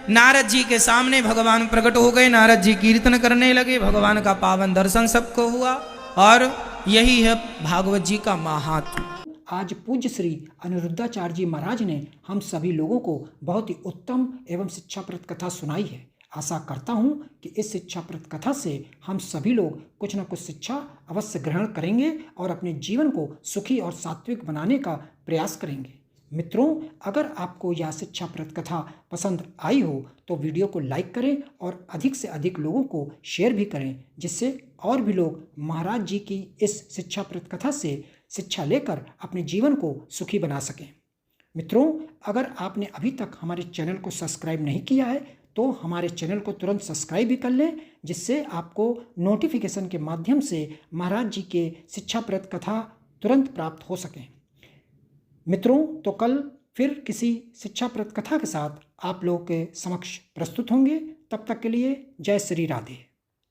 नारद जी के सामने भगवान प्रकट हो गए, नारद जी कीर्तन करने लगे, भगवान का पावन दर्शन सबको हुआ। और यही है भागवत जी का महात्म्य। आज पूज्य श्री अनिरुद्धाचार्य जी महाराज ने हम सभी लोगों को बहुत ही उत्तम एवं शिक्षाप्रद कथा सुनाई है। आशा करता हूँ कि इस शिक्षाप्रद कथा से हम सभी लोग कुछ न कुछ शिक्षा अवश्य ग्रहण करेंगे और अपने जीवन को सुखी और सात्विक बनाने का प्रयास करेंगे। मित्रों, अगर आपको यह शिक्षाप्रद कथा पसंद आई हो तो वीडियो को लाइक करें और अधिक से अधिक लोगों को शेयर भी करें, जिससे और भी लोग महाराज जी की इस शिक्षाप्रद कथा से शिक्षा लेकर अपने जीवन को सुखी बना सकें। मित्रों, अगर आपने अभी तक हमारे चैनल को सब्सक्राइब नहीं किया है तो हमारे चैनल को तुरंत सब्सक्राइब भी कर लें, जिससे आपको नोटिफिकेशन के माध्यम से महाराज जी के शिक्षाप्रद कथा तुरंत प्राप्त हो सकें। मित्रों, तो कल फिर किसी शिक्षाप्रद कथा के साथ आप लोगों के समक्ष प्रस्तुत होंगे। तब तक के लिए जय श्री राधे।